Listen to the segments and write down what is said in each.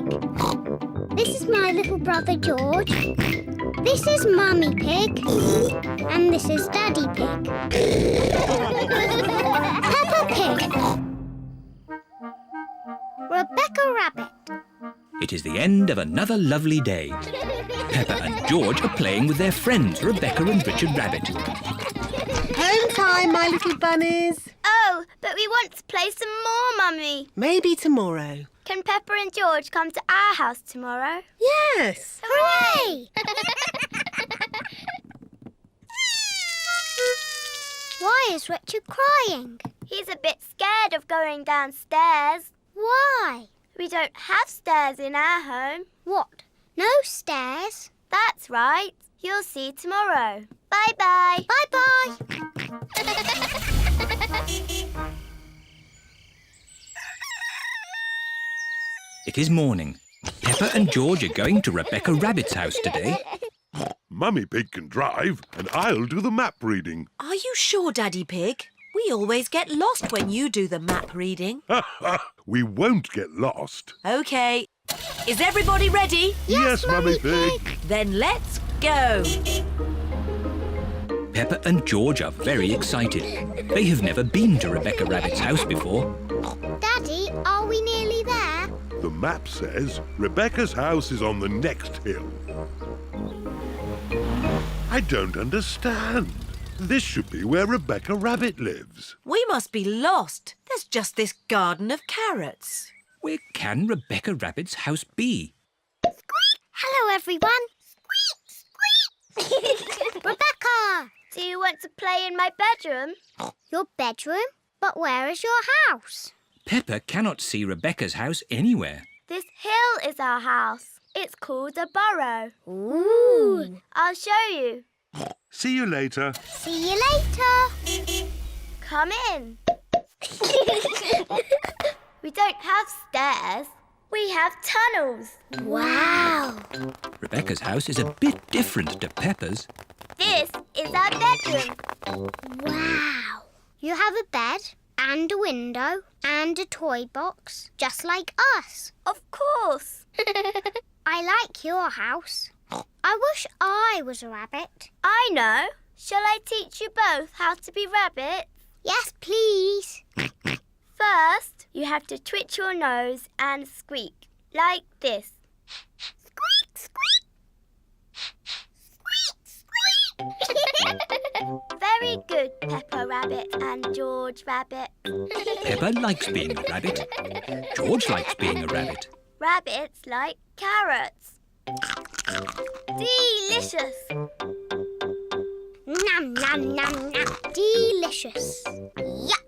Pig. This is my little brother George. This is Mummy Pig. And this is Daddy Pig. Peppa Pig. Rebecca Rabbit. It is the end of another lovely day. Peppa and George are playing with their friends Rebecca and Richard Rabbit. Home time, my little bunnies. Oh, but we want to play some more, Mummy. Maybe tomorrow. Can Peppa and George come to our house tomorrow? Yes. Hooray! Why is Richard crying? He's a bit scared of going downstairs. Why? We don't have stairs in our home. What? No stairs? That's right. You'll see tomorrow. Bye-bye. Bye-bye. It is morning. Peppa and George are going to Rebecca Rabbit's house today. Mummy Pig can drive and I'll do the map reading. Are you sure, Daddy Pig? We always get lost when you do the map reading. We won't get lost. OK. Is everybody ready? Yes, Mummy Pig. Then let's go. Peppa and George are very excited. They have never been to Rebecca Rabbit's house before. Daddy, are we nearly there? The map says Rebecca's house is on the next hill. I don't understand. This should be where Rebecca Rabbit lives. We must be lost. There's just this garden of carrots. Where can Rebecca Rabbit's house be? Hello, everyone. Squeak, squeak. Rebecca! Do you want to play in my bedroom? Your bedroom? But where is your house? Peppa cannot see Rebecca's house anywhere. This hill is our house. It's called a burrow. Ooh. I'll show you. See you later. See you later. Come in. We don't have stairs. We have tunnels. Wow. Rebecca's house is a bit different to Peppa's. This is our bedroom. Wow. You have a bed and a window and a toy box, just like us. Of course. I like your house. I wish I was a rabbit. I know. Shall I teach you both how to be rabbits? Yes, please. First, you have to twitch your nose and squeak, like this. Squeak, squeak. Squeak, squeak. Very good, Peppa Rabbit and George Rabbit. Peppa likes being a rabbit. George likes being a rabbit. Rabbits like carrots. Delicious. Nom, nom, nom, nom. Delicious. Yuck.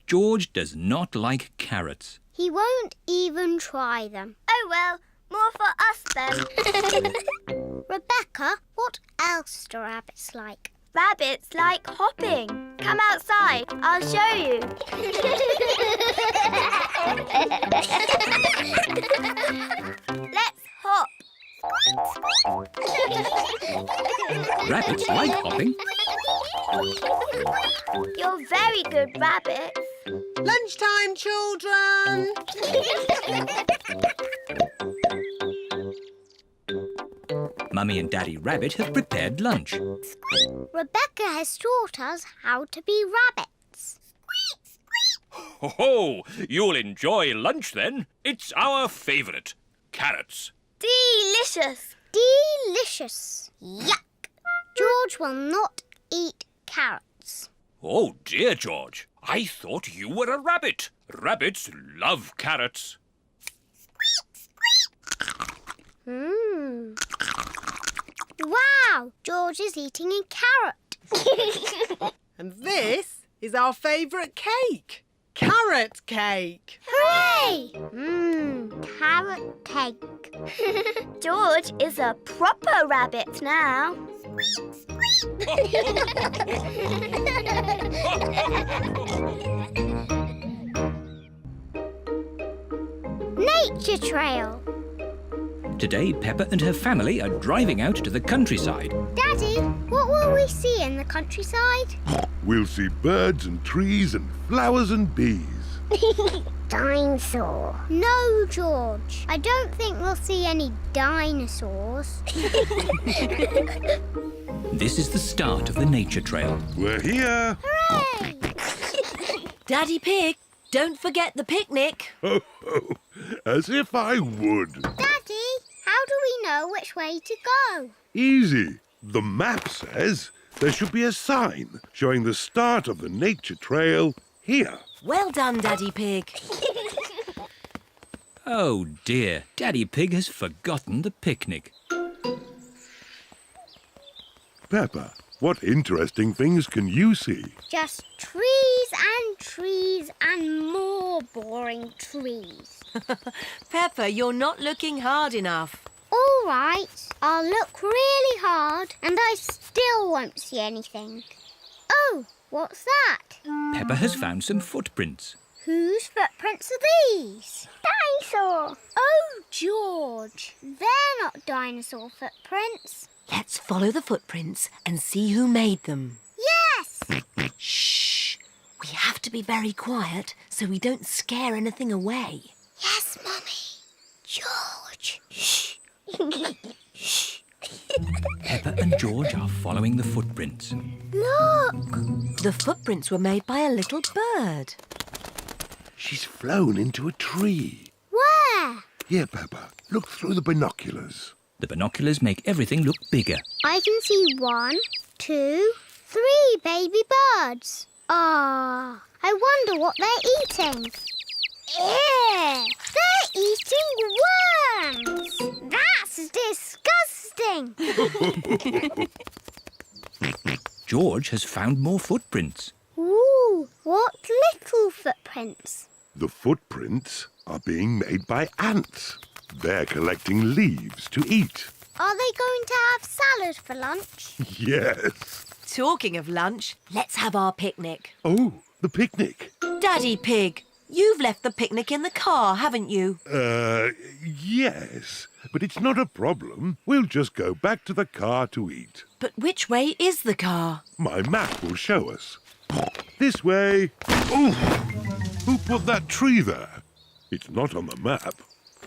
George does not like carrots. He won't even try them. Oh well, more for us then. Rebecca, what else do rabbits like? Rabbits like hopping. Come outside, I'll show you. Let's hop. Rabbits like hopping. You're very good rabbits. Lunchtime, children. Mummy and Daddy Rabbit have prepared lunch. Rebecca has taught us how to be rabbits. Ho-ho! You'll enjoy lunch then. It's our favourite. Carrots. Delicious. Delicious. Yuck. George will not eat carrots. Oh dear, George. I thought you were a rabbit. Rabbits love carrots. Wow, George is eating a carrot. And this is our favourite cake. Carrot cake. Hooray! Carrot cake. George is a proper rabbit now. Nature trail. Today, Peppa and her family are driving out to the countryside. Daddy, what will we see in the countryside? We'll see birds and trees and flowers and bees. Dinosaur. No, George. I don't think we'll see any dinosaurs. This is the start of the nature trail. We're here. Hooray! Daddy Pig, don't forget the picnic. Ho, ho. As if I would. Daddy, how do we know which way to go? Easy. The map says there should be a sign showing the start of the nature trail here. Well done, Daddy Pig. Oh dear, Daddy Pig has forgotten the picnic. Peppa, what interesting things can you see? Just trees and more boring trees. Peppa, you're not looking hard enough. All right, I'll look really hard and I still won't see anything. Oh, what's that? Peppa has found some footprints. Whose footprints are these? Dinosaur. Oh, George, they're not dinosaur footprints. Let's follow the footprints and see who made them. Yes! Shh! We have to be very quiet so we don't scare anything away. Yes, Mummy. George. Shh. Peppa and George are following the footprints. Look! The footprints were made by a little bird. She's flown into a tree. Where? Here, Peppa, look through the binoculars. The binoculars make everything look bigger. I can see 1, 2, 3 baby birds. Ah, I wonder what they're eating. Ew! They're eating worms! That's disgusting! George has found more footprints. Ooh, what little footprints. The footprints are being made by ants. They're collecting leaves to eat. Are they going to have salad for lunch? Yes. Talking of lunch, let's have our picnic. Oh, the picnic. Daddy Pig, you've left the picnic in the car, haven't you? Yes. But it's not a problem. We'll just go back to the car to eat. But which way is the car? My map will show us. This way. Oh! Who put that tree there? It's not on the map.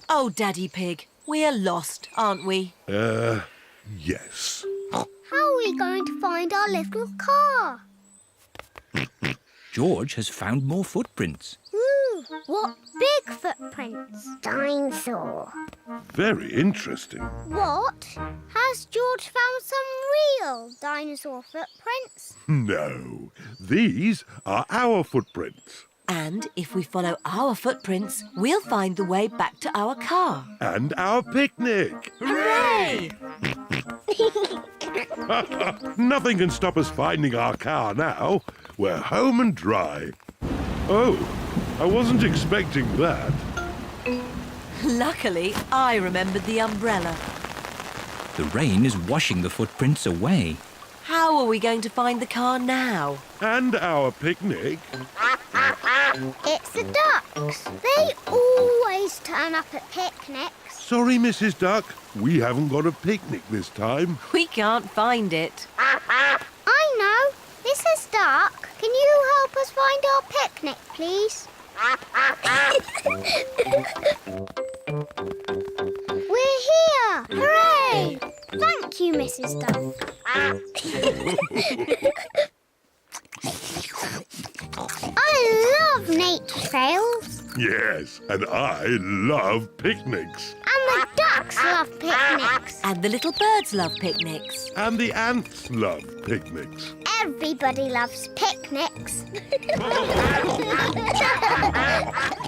Oh, Daddy Pig, we're lost, aren't we? Yes. How are we going to find our little car? George has found more footprints. Ooh, what big footprints. Dinosaur. Very interesting. What? Has George found some real dinosaur footprints? No, these are our footprints. And if we follow our footprints, we'll find the way back to our car. And our picnic. Hooray! Nothing can stop us finding our car now. We're home and dry. Oh, I wasn't expecting that. Luckily, I remembered the umbrella. The rain is washing the footprints away. How are we going to find the car now? And our picnic. It's the ducks. They always turn up at picnics. Sorry, Mrs. Duck. We haven't got a picnic this time. We can't find it. I know. Mrs. Duck, can you help us find our picnic, please? We're here! Hooray! Thank you, Mrs. Duck. I love nature trails. Yes, and I love picnics. And the ducks love picnics. And the little birds love picnics. And the ants love picnics. Everybody loves picnics.